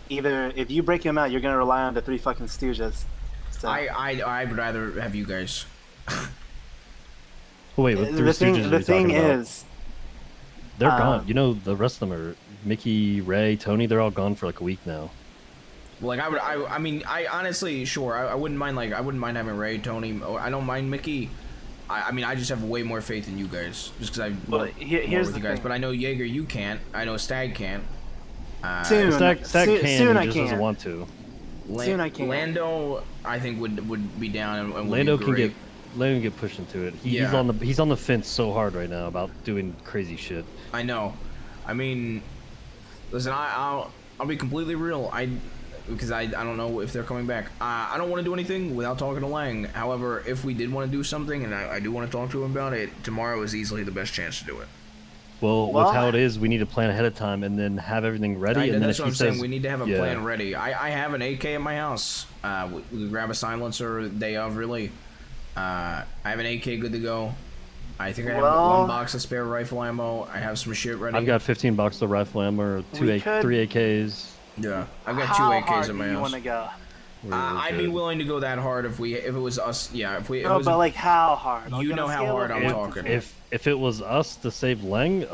Either if you break him out, you're gonna rely on the three fucking stooges. So I'd rather have you guys. Oh, wait, what three stooges are you the thing talking about? is, They're gone. You know, the rest of them are Mickey, Ray, Tony. They're all gone for like a week now. Like I mean, I honestly, sure, I wouldn't mind I wouldn't mind having Ray, Tony. I don't mind Mickey. I mean, I just have way more faith in you guys, just because I work more here's with the you guys. thing. But I know Jaeger, you can't. I know Stag can't. Soon, Stag can, soon he I just can. doesn't want to. Soon I can. Lando, I think would be down and would Lando be can great. get pushed into it. Yeah. He's on the fence so hard right now about doing crazy shit. I know. I mean, listen, I'll be completely real. Because I don't know if they're coming back. I don't want to do anything without talking to Lang. However, if we did want to do something, and I do want to talk to him about it, tomorrow is easily the best chance to do it. Well, with how it is, we need to plan ahead of time and then have everything ready. And then that's if what he I'm says, saying. We need to have a plan ready. I have an AK at my house. We can grab a silencer day of, really. I have an AK good to go. I think I have one box of spare rifle ammo. I have some shit ready. I've got 15 boxes of rifle ammo, three AKs. Yeah, I've got two AKs at my house. You want to go? I'd be willing to go that hard if it was us. Yeah, if we. No, but like how hard? You know how hard I'm talking. If it was us to save Lang,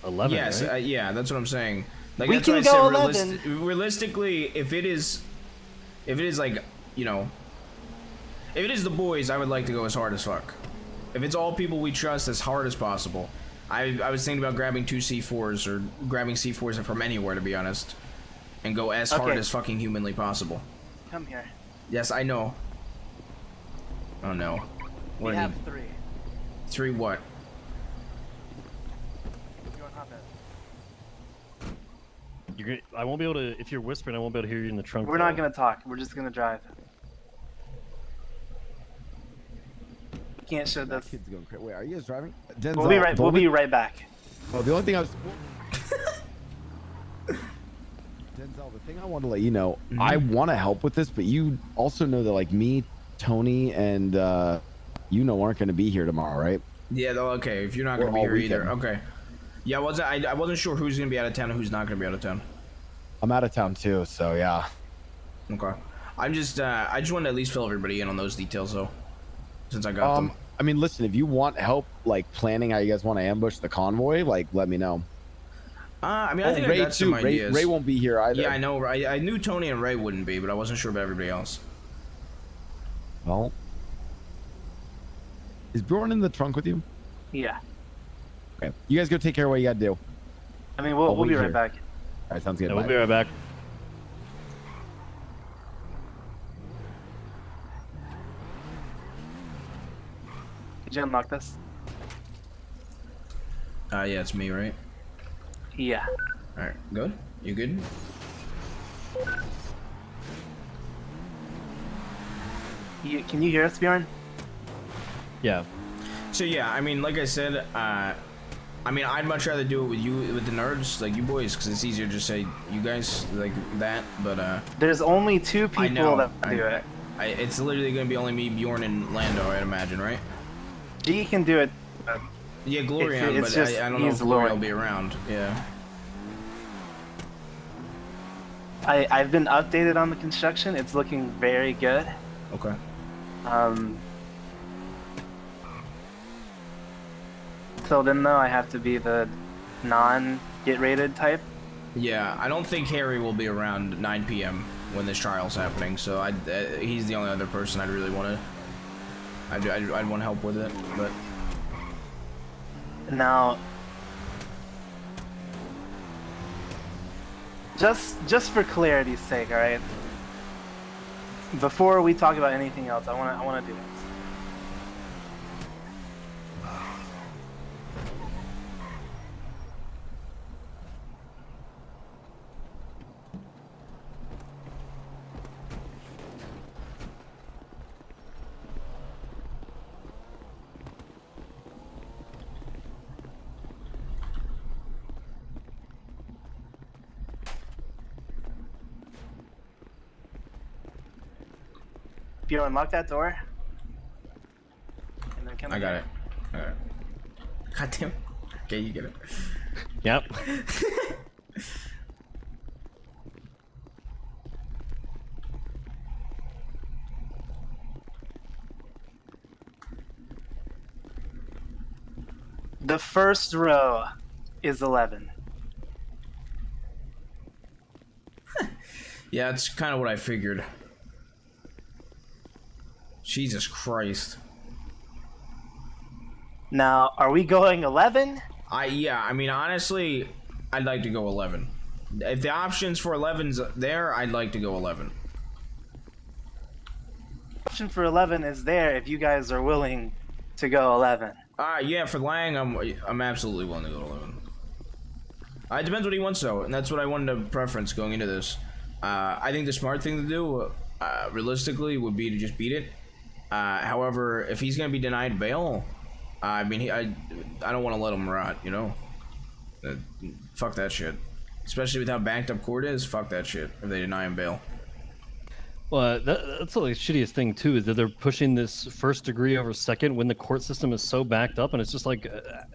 11. Yes, right? yeah, that's what I'm saying. Like, We that's can what go I said, 11. realistically, if it is like, you know, if it is the boys, I would like to go as hard as fuck. If it's all people we trust, as hard as possible. I was thinking about grabbing 2 C4s or grabbing C4s from anywhere, to be honest, and go as hard as fucking humanly possible. Come here. Yes, I know. Oh no. We have 3. 3 what? You want hot bed? I won't be able to. If you're whispering, I won't be able to hear you in the trunk. We're not gonna talk. We're just gonna drive. We can't show this. Kid's going crazy. Wait, are you guys driving? Denzel, we'll be right back. Oh, the only thing I was. Denzel, the thing I want to let you know, I want to help with this, but you also know that like me, Tony, and aren't going to be here tomorrow, right? Yeah, okay. If you're not going to be here either, okay. Yeah, I wasn't sure who's going to be out of town and who's not going to be out of town. I'm out of town too, so yeah. Okay. I just wanted to at least fill everybody in on those details though, since I got them. I mean, listen, if you want help, like planning how you guys want to ambush the convoy, like let me know. I mean, I think Ray I got some ideas. Ray won't be here either. Yeah, I know. I knew Tony and Ray wouldn't be, but I wasn't sure about everybody else. Well, is Bjorn in the trunk with you? Yeah. Okay. You guys go take care of what you got to do. I mean, we'll be right back. All right, sounds good. Yeah, we'll be right back. Did you unlock this? Yeah, it's me, right? Yeah. All right, good. You good? Can you hear us, Bjorn? Yeah. So yeah, I mean, like I said, I mean, I'd much rather do it with you, with the nerds, like you boys, because it's easier to just say you guys like that. But there's only 2 people that do it. It's literally gonna be only me, Bjorn, and Lando, I'd imagine, right? He can do it. Yeah, Glorion, but I don't know if Glorion will be around. Yeah. I've been updated on the construction. It's looking very good. Okay. Till then, though, I have to be the non-get rated type. Yeah, I don't think Harry will be around 9 p.m. when this trial's happening, so he's the only other person I'd really want to. I'd want help with it, but. Now, just for clarity's sake, all right. Before we talk about anything else, I wanna do this. If you unlock that door, and then come I got it. God damn. Okay, you get it. Yep. The first row is 11. Yeah, that's kind of what I figured. Jesus Christ. Now, are we going 11? Yeah, I mean, honestly, I'd like to go 11. If the options for 11's there, I'd like to go 11. Option for 11 is there if you guys are willing to go 11. Yeah, for Lang, I'm absolutely willing to go to 11. It depends what he wants, though, and that's what I wanted to preference going into this. I think the smart thing to do, realistically, would be to just beat it. However, if he's gonna be denied bail, I mean, I don't want to let him rot, you know? Fuck that shit. Especially with how backed up court is, fuck that shit if they deny him bail. Well, that's the shittiest thing too, is that they're pushing this first degree over second when the court system is so backed up, and it's just like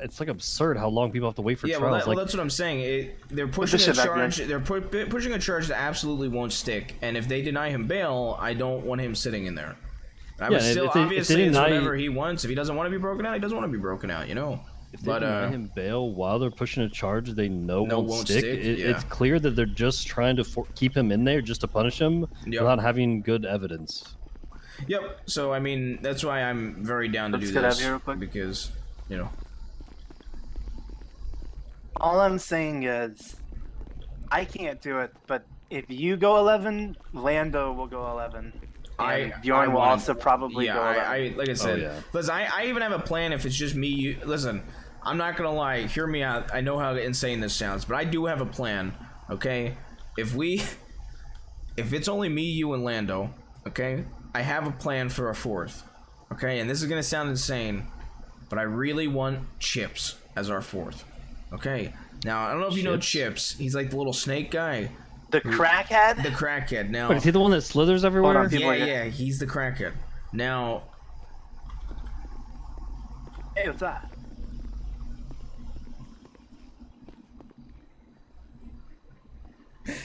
it's like absurd how long people have to wait for trials. Well, that's what I'm saying. They're pushing a charge. They're pushing a charge that absolutely won't stick. And if they deny him bail, I don't want him sitting in there. Obviously, it's whatever he wants. If he doesn't want to be broken out, he doesn't want to be broken out. You know. If they deny him bail while they're pushing a charge they know won't stick, yeah. It's clear that they're just trying to keep him in there just to punish him without having good evidence. Yep. So I mean, that's why I'm very down to do this because, you know. All I'm saying is, I can't do it, but if you go 11, Lando will go 11. Bjorn will also probably go 11. Like I said, listen, I even have a plan if it's just me. Listen, I'm not gonna lie. Hear me out. I know how insane this sounds, but I do have a plan. Okay, if it's only me, you, and Lando, okay, I have a plan for a fourth. Okay, and this is gonna sound insane, but I really want Chips as our fourth. Okay, now I don't know if you know Chips. He's like the little snake guy. The crackhead? The crackhead. Now, wait, is he the one that slithers everywhere? Yeah, he's the crackhead. Now, hey, what's that? If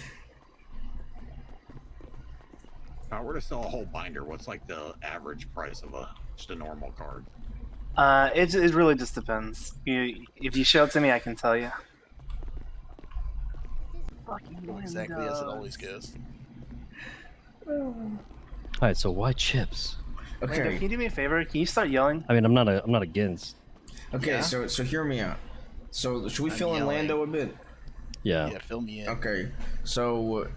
I were to sell a whole binder, what's like the average price of just a normal card? It really just depends. If you show it to me, I can tell you. Exactly as it always goes. Alright, so why Chips? Okay. Can you do me a favor? Can you start yelling? I mean, I'm not against. Okay, Yeah. so hear me out. So should we fill in Lando a bit? Yeah. Yeah, fill me in. Okay, so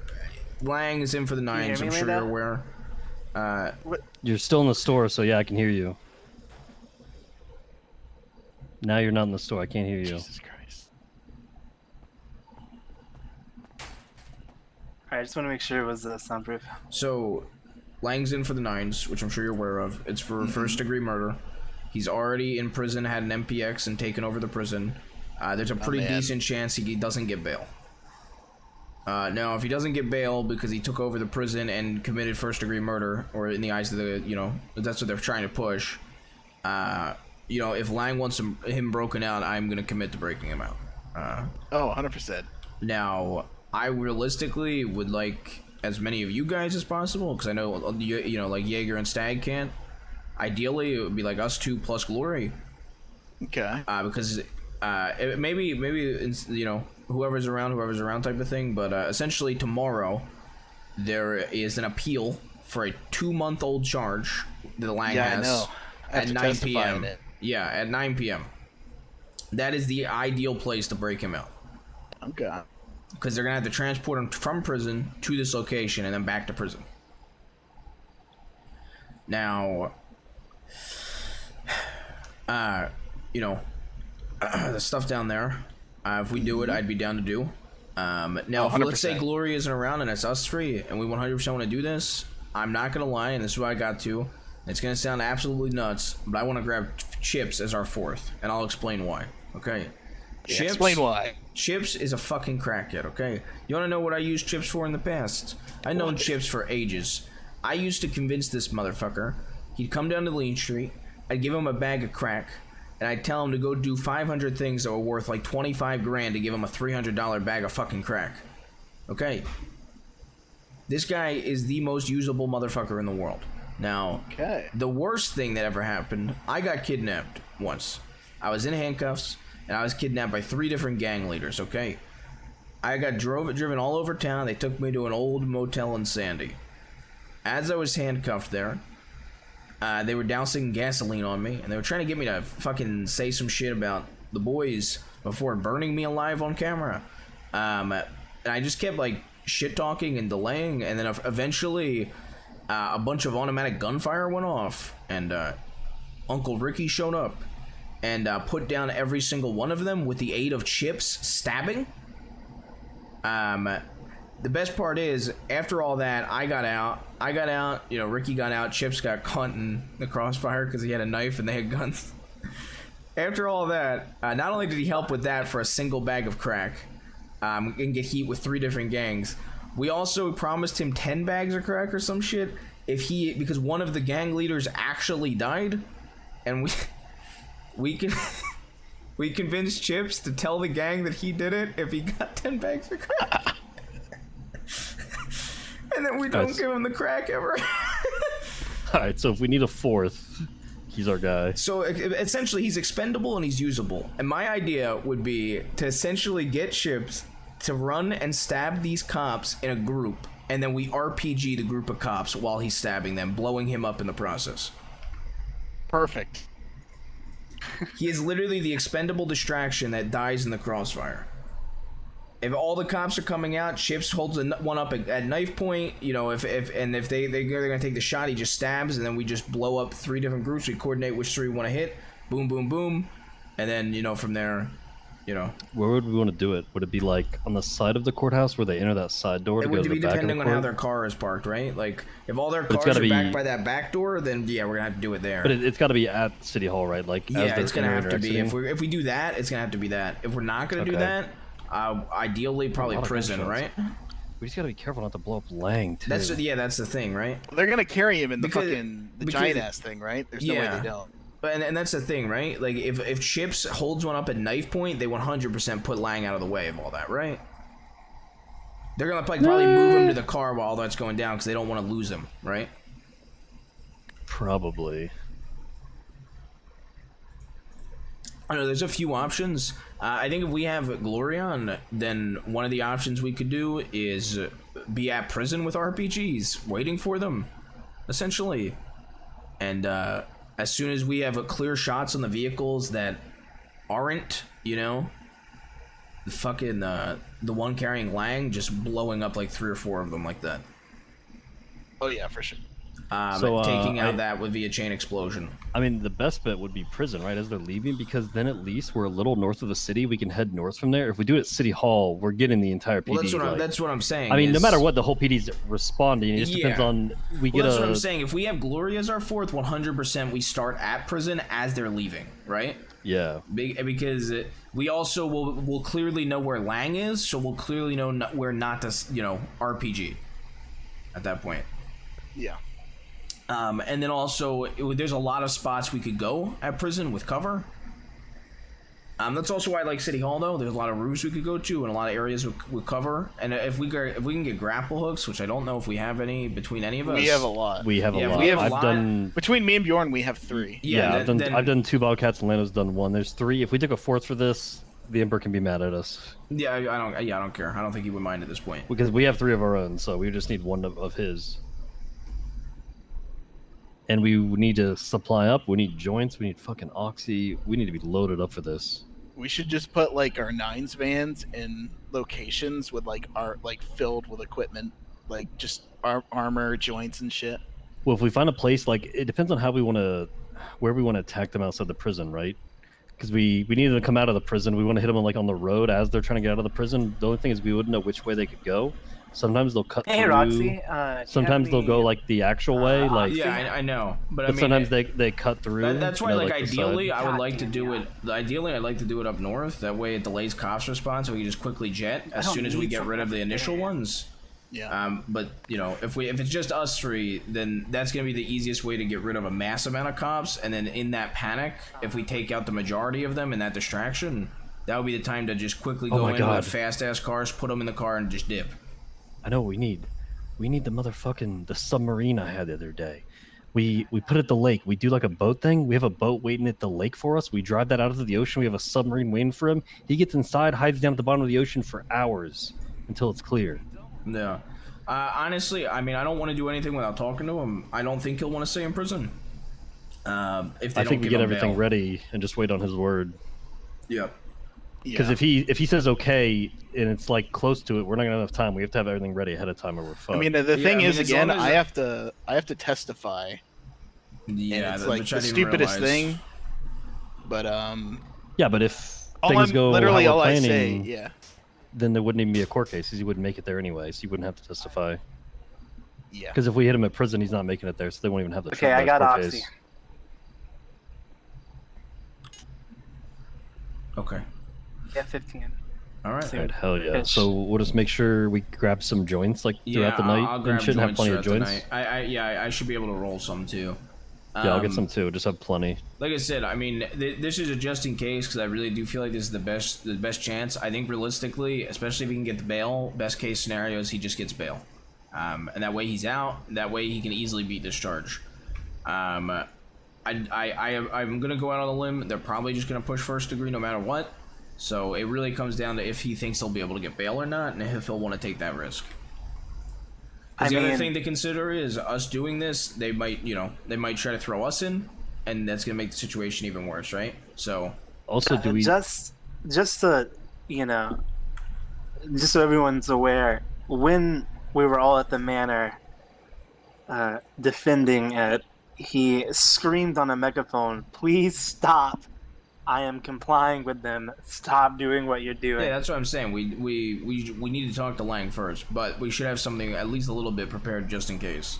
Lang is in for the nines. I'm sure you're aware. You're still in the store, so yeah, I can hear you. Now you're not in the store. I can't hear you. Jesus Christ. Alright, I just want to make sure it was soundproof. So Lang's in for the nines, which I'm sure you're aware of. It's for first degree murder. He's already in prison, had an MPX, and taken over the prison. There's a pretty decent chance he doesn't get bail. Now, if he doesn't get bail because he took over the prison and committed first-degree murder, or in the eyes of the, you know, that's what they're trying to push, you know, if Lang wants him broken out, I'm going to commit to breaking him out. 100%. Now, I realistically would like as many of you guys as possible, because I know, you know, like Jaeger and Stag can't. Ideally, it would be like us two plus Glory. Okay. Because maybe you know, whoever's around type of thing. But essentially tomorrow there is an appeal for a 2-month-old charge that Lang has. I know. At 9 p.m. Yeah, at 9 p.m. That is the ideal place to break him out. Okay. Because they're gonna have to transport him from prison to this location and then back to prison. Now, you know, the stuff down there, if we do it, I'd be down to do. Now, if let's say Glory isn't around and it's us three, and we 100% want to do this, I'm not gonna lie, and this is what I got to. It's gonna sound absolutely nuts, but I want to grab Chips as our fourth, and I'll explain why. Okay. Yeah, Chips, explain why. Chips is a fucking crackhead, okay? You wanna know what I used Chips for in the past? I've known Chips for ages. I used to convince this motherfucker. He'd come down to Lean Street, I'd give him a bag of crack, and I'd tell him to go do 500 things that were worth like 25 grand to give him a $300 bag of fucking crack. Okay? This guy is the most usable motherfucker in the world. Now, the worst thing that ever happened, I got kidnapped once. I was in handcuffs, and I was kidnapped by 3 different gang leaders, okay? I got driven all over town. They took me to an old motel in Sandy. As I was handcuffed there, they were dousing gasoline on me, and they were trying to get me to fucking say some shit about the boys before burning me alive on camera. And I just kept, like, shit-talking and delaying, and then eventually a bunch of automatic gunfire went off, and Uncle Ricky showed up and put down every single one of them with the aid of Chip's stabbing. The best part is, after all that, I got out, you know, Ricky got out, Chips got caught in the crossfire because he had a knife and they had guns. After all that, not only did he help with that for a single bag of crack, and get heat with 3 different gangs, we also promised him 10 bags of crack or some shit because one of the gang leaders actually died, and we convinced Chips to tell the gang that he did it if he got 10 bags of crack. And then we don't give him the crack ever. Alright, so if we need a 4th, he's our guy. So essentially he's expendable and he's usable. And my idea would be to essentially get Chips to run and stab these cops in a group, and then we RPG the group of cops while he's stabbing them, blowing him up in the process. Perfect. He is literally the expendable distraction that dies in the crossfire. If all the cops are coming out, Chips holds one up at knife point. You know, if they're gonna take the shot, he just stabs, and then we just blow up 3 different groups. We coordinate which 3 we want to hit. Boom, boom, boom, and then, you know, from there, you know. Where would we want to do it? Would it be like on the side of the courthouse where they enter that side door? It would be depending on how their car is parked, right? Like, if all their cars are backed by that back door, then yeah, we're gonna have to do it there. But it's got to be at City Hall, right? Like, yeah, it's gonna have to be. If we do that, it's gonna have to be that. If we're not gonna do that, ideally probably prison, right? We just gotta be careful not to blow up Lang too. That's the thing, right? They're gonna carry him in the giant ass thing, right? There's no way they don't. And that's the thing, right? Like, if Chips holds one up at knife point, they 100% put Lang out of the way of all that, right? They're gonna like probably move him to the car while all that's going down because they don't want to lose him, right? Probably. I don't know, there's a few options. I think if we have Glorion, then one of the options we could do is be at prison with RPGs, waiting for them, essentially. And as soon as we have clear shots on the vehicles that aren't, you know, the fucking the one carrying Lang, just blowing up like 3 or 4 of them like that. Oh yeah, for sure. Taking out that would be a chain explosion. I mean, the best bet would be prison, right, as they're leaving, because then at least we're a little north of the city. We can head north from there. If we do it at City Hall, we're getting the entire PD. Well, that's what I'm saying. I mean, no matter what, the whole PD's responding. It just depends on that's what I'm saying. If we have Glory as our 4th, 100% we start at prison as they're leaving, right? Yeah. Because we also will clearly know where Lang is, so we'll clearly know where not to, you know, RPG at that point. Yeah. And then also, there's a lot of spots we could go at prison with cover. That's also why I like City Hall, though. There's a lot of roofs we could go to and a lot of areas with cover. And if we can get grapple hooks, which I don't know if we have any between any of us. We have a lot. We have a lot. I've done between me and Bjorn. We have 3. Yeah, I've done 2 Bobcats and Lando's done 1. There's 3. If we took a 4th for this, the Emperor can be mad at us. Yeah, I don't care. I don't think he would mind at this point. Because we have 3 of our own, so we just need 1 of his. And we need to supply up. We need joints. We need fucking oxy. We need to be loaded up for this. We should just put like our 9s vans in locations with like filled with equipment, like just armor, joints, and shit. Well, if we find a place, like, it depends on how we want to, where we want to attack them outside the prison, right? Because we need them to come out of the prison. We want to hit them like on the road as they're trying to get out of the prison. The only thing is we wouldn't know which way they could go. Sometimes they'll cut through. Roxy, sometimes they'll go like the actual way, like yeah, I know, but I mean, sometimes they cut through. That's why, like ideally, I would like to do it. Ideally, I'd like to do it up north. That way, it delays cops' response, so we can just quickly jet as soon as we get rid of the initial ones. Yeah. But you know, if it's just us 3, then that's gonna be the easiest way to get rid of a mass amount of cops. And then in that panic, if we take out the majority of them in that distraction, that would be the time to just quickly go in with fast ass cars, put them in the car, and just dip. I know we need the motherfucking the submarine I had the other day. We put it at the lake. We do like a boat thing. We have a boat waiting at the lake for us. We drive that out into the ocean. We have a submarine waiting for him. He gets inside, hides down at the bottom of the ocean for hours until it's clear. Yeah. Honestly, I mean, I don't want to do anything without talking to him. I don't think he'll want to stay in prison. If they I think we give get him everything bail. ready and just wait on his word. Yep. Because if he says okay and it's like close to it, we're not gonna have enough time. We have to have everything ready ahead of time, or we're fucked. I mean, the thing is, as again, long as I have to testify. Yeah, And it's like which I the didn't stupidest realize. thing. But yeah, but if all things I'm go literally how we're all I planning, say, yeah. then there wouldn't even be a court case because he wouldn't make it there anyway, so he wouldn't have to testify. Yeah. Because if we hit him at prison, he's not making it there, so they won't even have the Okay, I got court Oxy. case. Okay. Yeah, 15. All right. Alright, hell yeah. Bitch. So we'll just make sure we grab some joints like throughout the night. I'll And grab shouldn't have joints plenty of throughout the joints. night. I should be able to roll some too. Yeah, I'll get some too. Just have plenty. Like I said, I mean, this is a just in case because I really do feel like this is the best chance. I think realistically, especially if he can get the bail, best case scenario is he just gets bail, and that way he's out. That way he can easily beat this charge. I'm gonna go out on a limb. They're probably just gonna push first degree no matter what. So it really comes down to if he thinks he'll be able to get bail or not, and if he'll want to take that risk. The other thing to consider is us doing this. They might, they might try to throw us in, and that's gonna make the situation even worse, right? So, Also, do we just to, just so everyone's aware, when we were all at the manor defending it, he screamed on a megaphone, "Please stop! I am complying with them. Stop doing what you're doing." yeah, that's what I'm saying. We need to talk to Lang first, but we should have something at least a little bit prepared just in case,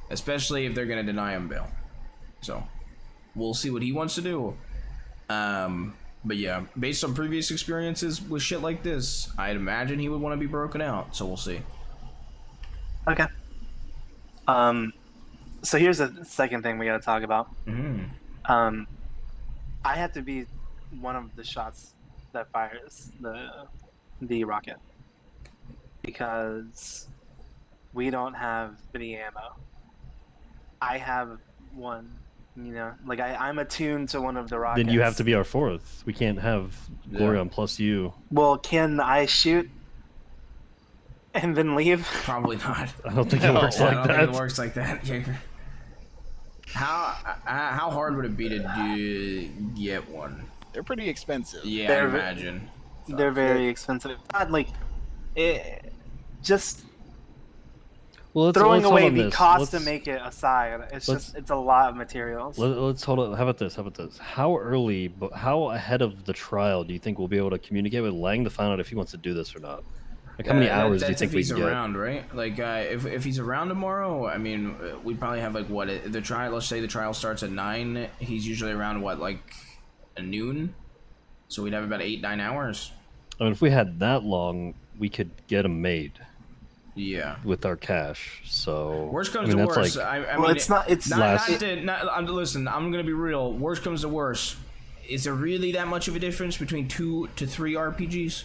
especially if they're gonna deny him bail. So, we'll see what he wants to do. But yeah, based on previous experiences with shit like this, I'd imagine he would want to be broken out. So we'll see. Okay. So here's the second thing we gotta talk about. Mm-hmm. I have to be one of the shots that fires the rocket because we don't have any ammo. I have one, like I'm attuned to one of the rockets. Then you have to be our fourth. We can't have Glorion plus you. Well, can I shoot and then leave? Probably not. I don't think it works like I don't that. think it works like that, Jaeger. How hard would it be to get one? They're pretty expensive. Yeah, They're I imagine. They're very expensive. Not like just Well, throwing let's hold away on the this. cost to Let's- make it aside. It's let's- just it's a lot of materials. Let's hold on. How about this? How early, but how ahead of the trial do you think we'll be able to communicate with Lang to find out if he wants to do this or not? Like, how many hours do you That's think if we he's can get? around, right? Like, if he's around tomorrow, I mean, we probably have like what the trial. Let's say the trial starts at 9. He's usually around what, like, at noon. So we'd have about 8-9 hours. I mean, if we had that long, we could get them made Yeah. with our cash. So Worst comes I mean, to that's worst. like I Well, mean, it's not. It's listen, I'm gonna be real. Worst comes to worst. Is there really that much of a difference between 2 to 3 RPGs?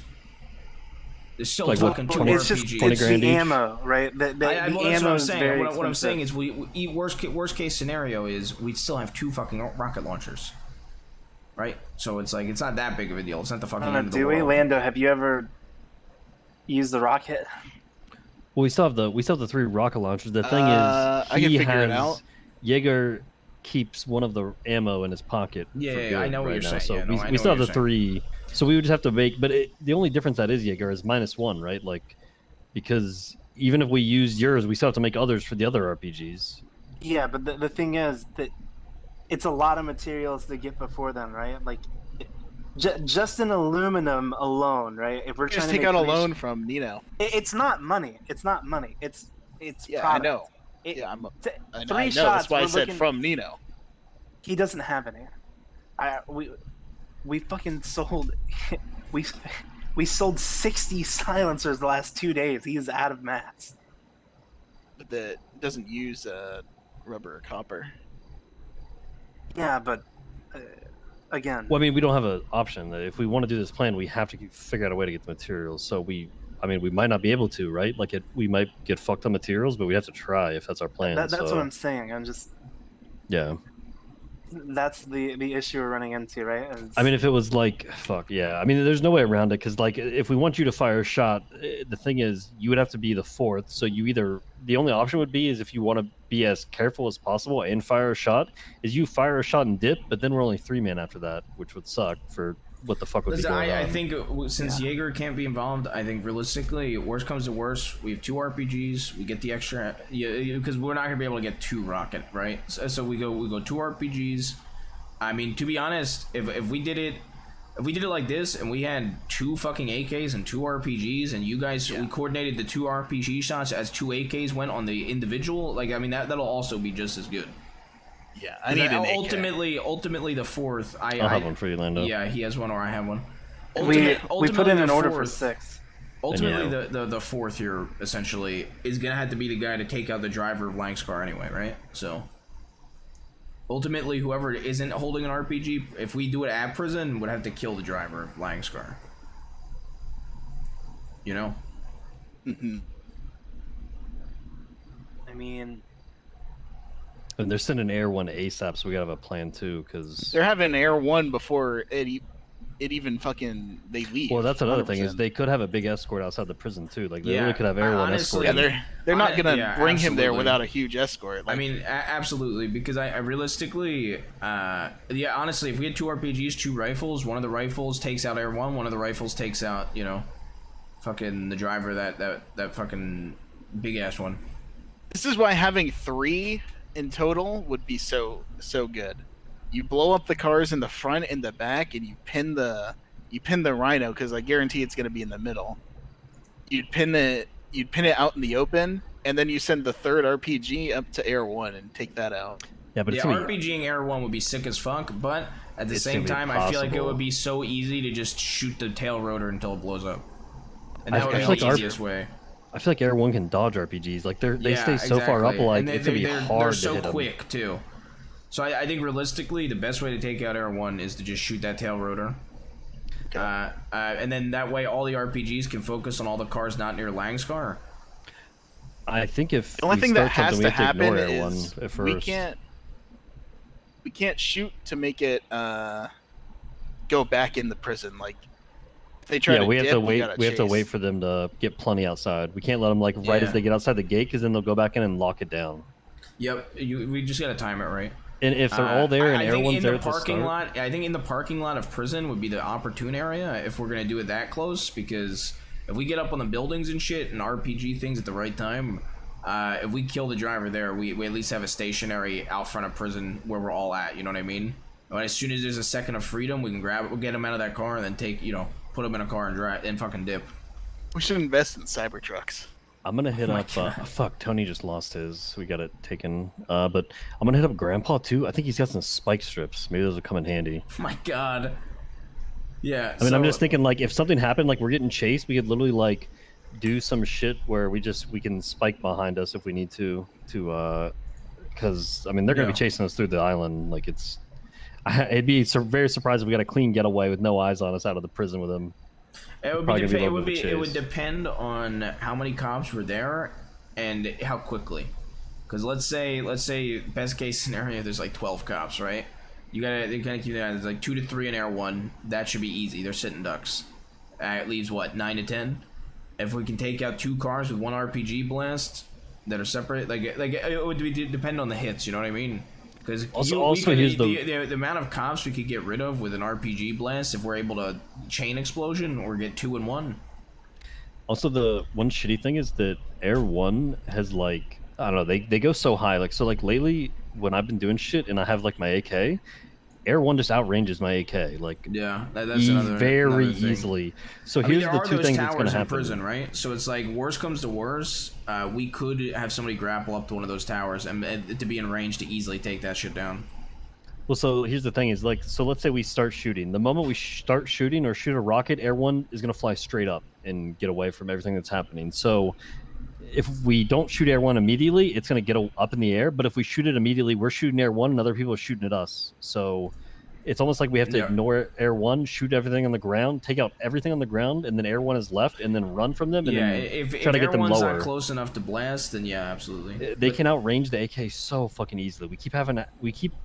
There's still Like, what, fucking 2 20 it's just RPGs. 20 it's grand the each? ammo, right? The well, that's ammo what I'm is saying. very What I'm saying expensive. is we worst case scenario is we'd still have 2 fucking rocket launchers, right? So it's like it's not that big of a deal. It's not the fucking I don't end know, of the do we, world. Lando? Have you ever used the rocket? Well, we still have the 3 rocket launchers. The thing I is, can he figure it has out. Jaeger keeps one of the ammo in his pocket. Yeah, for yeah, good I know what right you're now. saying. So Yeah, no, I know we still what have the you're 3. So we would just have to make. But the only difference that is Jaeger is -1, right? Like, because even if we use yours, we still have to make others for the other RPGs. Yeah, but the thing is that it's a lot of materials to get before then, right? Like just in aluminum alone, right? If we're Just trying take to out make a loan from Nino. it's not money. It's not money. It's Yeah, product. I know. It- Yeah, t- I know. 3 That's shots. why I we're said looking- from Nino. He doesn't have any. We fucking sold. We sold 60 silencers the last 2 days. He's out of mats. But that doesn't use rubber or copper. Yeah, but again, Well, I mean, we don't have an option. That if we want to do this plan, we have to figure out a way to get the materials. So we might not be able to, right? Like we might get fucked on materials, but we have to try if that's our plan. that's so. what I'm saying. I'm just Yeah. That's the issue we're running into, right? I mean, if it was like, fuck, yeah. I mean, there's no way around it, because, like, if we want you to fire a shot, the thing is, you would have to be the fourth, so you either... The only option would be is if you want to be as careful as possible and fire a shot, is you fire a shot and dip, but then we're only 3-man after that, which would suck for what the fuck would be going on. I think since Jaeger can't be involved, I think realistically, worst comes to worst, we have 2 RPGs, we get the extra, because we're not gonna be able to get 2 rocket, right? So we go 2 RPGs. I mean, to be honest, if we did it like this and we had 2 fucking AKs and 2 RPGs, and you guys we coordinated the 2 RPG shots as 2 AKs went on the individual, like, I mean, that'll also be just as good. Yeah, I need an AK. Ultimately, the fourth. I'll have one for you, Lando. Yeah, he has one, or I have one. We put in an order for 6. Ultimately, the fourth here essentially is gonna have to be the guy to take out the driver of Langscar anyway, right? So ultimately, whoever isn't holding an RPG, if we do it at prison, would have to kill the driver of Langscar. You know? Mm-hmm. I mean... And they're sending Air 1 ASAP, so we gotta have a plan too, because... They're having Air 1 before it even fucking they leave. Well, that's another 100%. thing, is they could have a big escort outside the prison too. Like, they really could have Air 1 escort. Yeah, they're not gonna bring him there without a huge escort. Like, I mean, absolutely, because I realistically, yeah, honestly, if we had 2 RPGs, 2 rifles, one of the rifles takes out Air 1, one of the rifles takes out, you know, fucking the driver, that fucking big ass one. This is why having 3 in total would be so good. You blow up the cars in the front and the back, and you pin the Rhino, because I guarantee it's going to be in the middle. You'd pin it out in the open, and then you send the 3rd RPG up to Air 1 and take that out. Yeah, but RPGing Air 1 would be sick as fuck, but at the same time, I feel like it would be so easy to just shoot the tail rotor until it blows up, and that would be the easiest way. I feel like Air 1 can dodge RPGs. Like, they stay so far up, like, it's gonna be hard to hit them. They're so quick too. So I think realistically, the best way to take out Air 1 is to just shoot that tail rotor. Okay. And then that way all the RPGs can focus on all the cars not near Langscar. I think if the only thing that has to happen is we can't shoot to make it go back in the prison. Like, they try to we dip, have to wait. We have to wait for them to get plenty outside. We can't let them, like, right as they get outside the gate, because then they'll go back in and lock it down. Yep, we just gotta time it right. And if they're all there and Air 1's there at the start, I think in the parking lot of prison would be the opportune area if we're gonna do it that close, because if we get up on the buildings and shit and RPG things at the right time, if we kill the driver there, we at least have a stationary out front of prison where we're all at. You know what I mean? And as soon as there's a second of freedom, we can grab it, we'll get him out of that car, and then take, you know, put him in a car and drive and fucking dip. We should invest in Cybertrucks. I'm gonna hit up. Fuck, Tony just lost his. We got it taken. But I'm gonna hit up Grandpa too. I think he's got some spike strips. Maybe those will come in handy. Oh my god. Yeah. I mean, I'm just thinking, like, if something happened, like we're getting chased, we could literally, like, do some shit where we can spike behind us if we need to. Because I mean, they're gonna be chasing us through the island. Like, it'd be very surprised if we got a clean getaway with no eyes on us out of the prison with them. It would depend on how many cops were there and how quickly. Because let's say best case scenario, there's like 12 cops, right? You gotta keep that. There's like 2 to 3 in Air 1. That should be easy. They're sitting ducks. It leaves what, 9 to 10. If we can take out 2 cars with 1 RPG blast that are separate, like it would depend on the hits. You know what I mean? Because here's the amount of cops we could get rid of with an RPG blast if we're able to chain explosion or get 2 in 1. Also, the one shitty thing is that Air 1 has, like, I don't know, they go so high. Like, so, like, lately when I've been doing shit and I have, like, my AK, Air 1 just outranges my AK, like, that's very easily. So here's the 2 things that's gonna happen. In prison, right? So it's like, worst comes to worst, we could have somebody grapple up to one of those towers and to be in range to easily take that shit down. Well, so here's the thing is, like, so let's say we start shooting. The moment we start shooting or shoot a rocket, Air 1 is gonna fly straight up and get away from everything that's happening. So if we don't shoot Air 1 immediately, it's going to get up in the air. But if we shoot it immediately, we're shooting Air 1 and other people are shooting at us. So it's almost like we have to ignore Air 1, shoot everything on the ground, take out everything on the ground, and then Air 1 is left, and then run from them, and then if try to get Air them 1's lower. not close enough to blast, then yeah, absolutely. They can outrange the AK so fucking easily.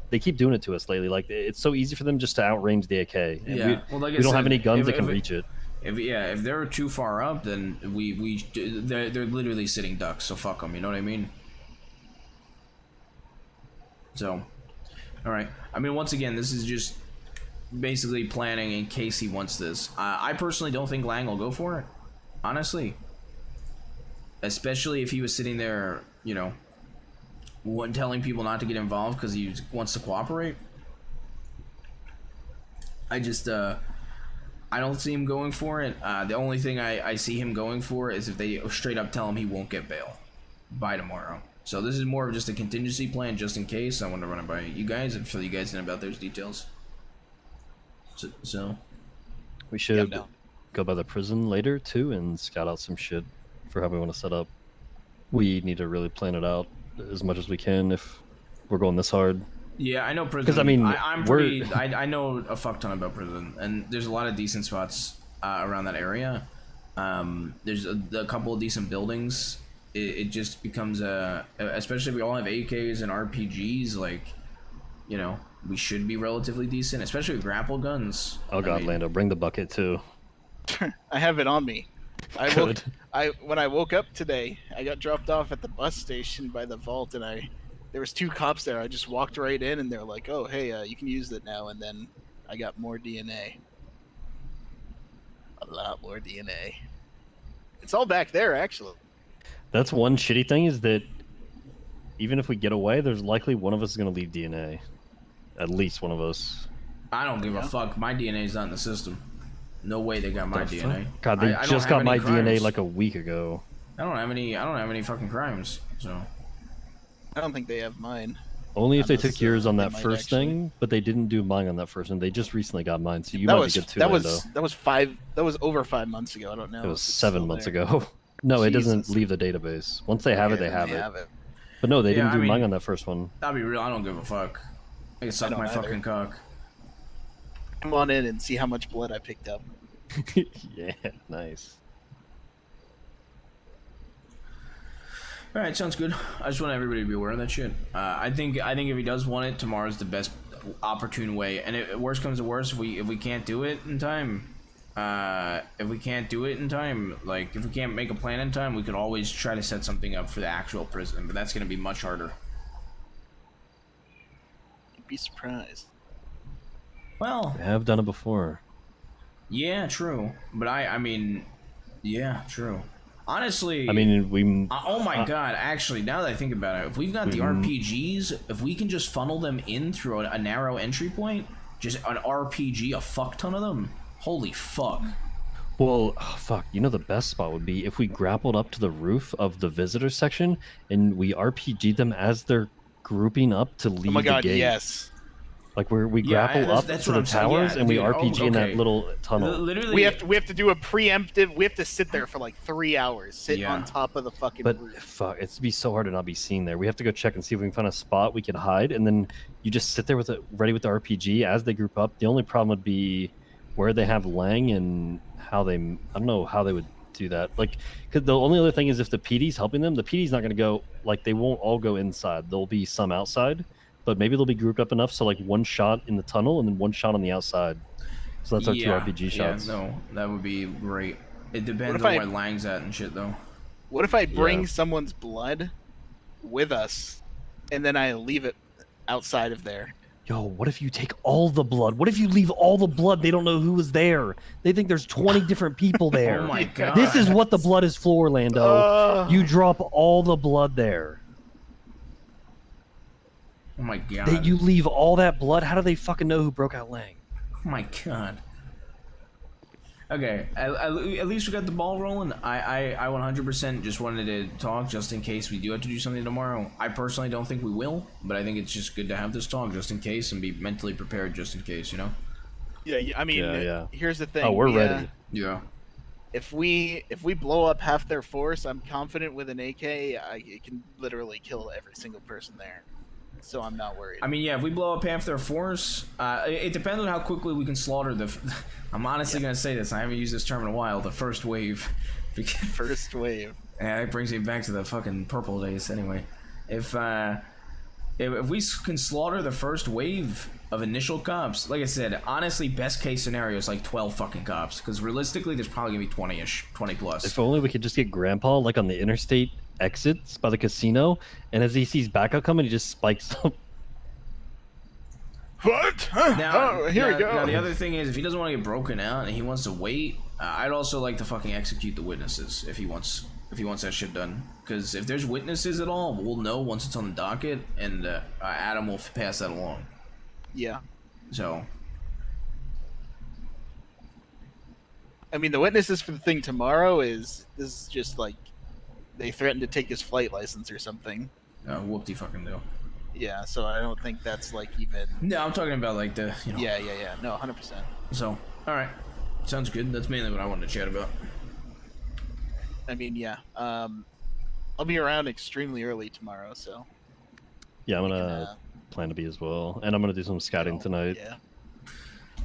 They keep doing it to us lately. Like, it's so easy for them just to outrange the AK. And we don't have any guns that can reach it. If they're too far up, then they're literally sitting ducks. So fuck them. You know what I mean? So, all right. I mean, once again, this is just basically planning in case he wants this. I personally don't think Lang will go for it. Honestly, especially if he was sitting there, you know, telling people not to get involved because he wants to cooperate. I just I don't see him going for it. The only thing I see him going for is if they straight up tell him he won't get bail by tomorrow. So this is more of just a contingency plan just in case. I want to run it by you guys and fill you guys in about those details. So we should go by the prison later too and scout out some shit for how we want to set up. We need to really plan it out as much as we can if we're going this hard. Yeah, I know prison. Because I mean, I know a fuck ton about prison, and there's a lot of decent spots around that area. There's a couple of decent buildings. It just becomes especially if we all have AKs and RPGs, like, you know, we should be relatively decent, especially with grapple guns. Oh god, Lando, bring the bucket too. I have it on me. When I woke up today, I got dropped off at the bus station by the vault, and there was 2 cops there. I just walked right in, and they're like, "Oh, hey, you can use it now." And then I got more DNA. A lot more DNA. It's all back there, actually. That's one shitty thing, is that even if we get away, there's likely one of us is going to leave DNA. At least one of us. I don't give a fuck. My DNA's not in the system. No way they got my DNA. God, they just got my DNA like a week ago. I don't have any fucking crimes, so. I don't think they have mine. Only if they took yours on that first thing, but they didn't do mine on that first one. They just recently got mine, so you might be good too, Lando. That was over 5 months ago. I don't know. It was 7 months ago. No, it doesn't leave the database. Once they have it, they have it. But no, they didn't do mine on that first one. I'll be real, I don't give a fuck. I can suck my fucking cock. Come on in and see how much blood I picked up. Yeah, nice. Alright, sounds good. I just want everybody to be aware of that shit. I think if he does want it, tomorrow's the best opportune way. And if worst comes to worst, if we can't do it in time, like if we can't make a plan in time, we could always try to set something up for the actual prison, but that's gonna be much harder. You'd be surprised. Well, I have done it before. Yeah, true. But I mean, yeah, true. Honestly, I mean, oh my god! Actually, now that I think about it, if we've got the RPGs, if we can just funnel them in through a narrow entry point, just an RPG, a fuck ton of them. Holy fuck! Well, fuck. You know, the best spot would be if we grappled up to the roof of the visitor section and we RPG'd them as they're grouping up to leave the gate. Oh my god! Yes. Like we grapple up to the towers and we RPG in that little tunnel. Literally, we have to do a preemptive. We have to sit there for like 3 hours, sit on top of the fucking roof. Fuck, it's be so hard to not be seen there. We have to go check and see if we can find a spot we can hide, and then you just sit there with it ready with the RPG as they group up. The only problem would be where they have Lang and how they. I don't know how they would do that. Like, because the only other thing is if the PD's helping them, the PD's not going to go. Like, they won't all go inside. There'll be some outside. But maybe they'll be grouped up enough so like one shot in the tunnel and then one shot on the outside. So that's our 2 RPG shots. Yeah, no, that would be great. It depends on where Lang's at and shit though. What if I bring someone's blood with us and then I leave it outside of there? Yo, what if you take all the blood? What if you leave all the blood? They don't know who was there. They think there's 20 different people there. Oh my god. This is what the blood is for, Lando. You drop all the blood there. Oh my god. You leave all that blood? How do they fucking know who broke out Lang? Oh my god. Okay, at least we got the ball rolling. I 100% just wanted to talk just in case we do have to do something tomorrow. I personally don't think we will, but I think it's just good to have this talk just in case and be mentally prepared just in case, you know? Yeah, I mean, here's the thing. Oh, we're ready. Yeah. If we blow up half their force, I'm confident with an AK, it can literally kill every single person there. so I'm not worried. I mean, yeah, if we blow up half their force, it depends on how quickly we can slaughter the. I'm honestly gonna say this. I haven't used this term in a while. The first wave. First wave. Yeah, it brings me back to the fucking purple days. Anyway, if we can slaughter the first wave of initial cops, like I said, honestly, best case scenario is like 12 fucking cops, because realistically, there's probably gonna be 20-ish, 20 plus. If only we could just get Grandpa like on the interstate exits by the casino, and as he sees backup coming, he just spikes them. What? Now, here we go. Now the other thing is, if he doesn't want to get broken out and he wants to wait, I'd also like to fucking execute the witnesses if he wants that shit done. Because if there's witnesses at all, we'll know once it's on the docket, and Adam will pass that along. Yeah. So. I mean, the witnesses for the thing tomorrow is just like they threatened to take his flight license or something. Whoop-de fucking do. Yeah, so I don't think that's like even. No, I'm talking about like the. You know. Yeah. No, 100%. So, all right, sounds good. That's mainly what I wanted to chat about. I mean, yeah. I'll be around extremely early tomorrow, so. Yeah, I'm gonna plan to be as well, and I'm gonna do some scouting tonight. Yeah.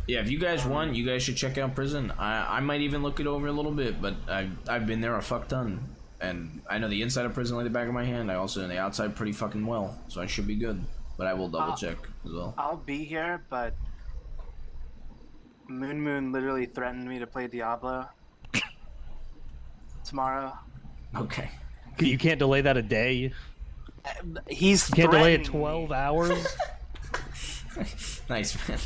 Yeah, if you guys want, you guys should check out prison. I might even look it over a little bit, but I've been there a fuck ton. And I know the inside of prison like the back of my hand. I also know the outside pretty fucking well, so I should be good. But I will double check as well. I'll be here, but Moon literally threatened me to play Diablo tomorrow. Okay. You can't delay that a day. He's You can't delay it threatening me. 12 hours. Nice, man.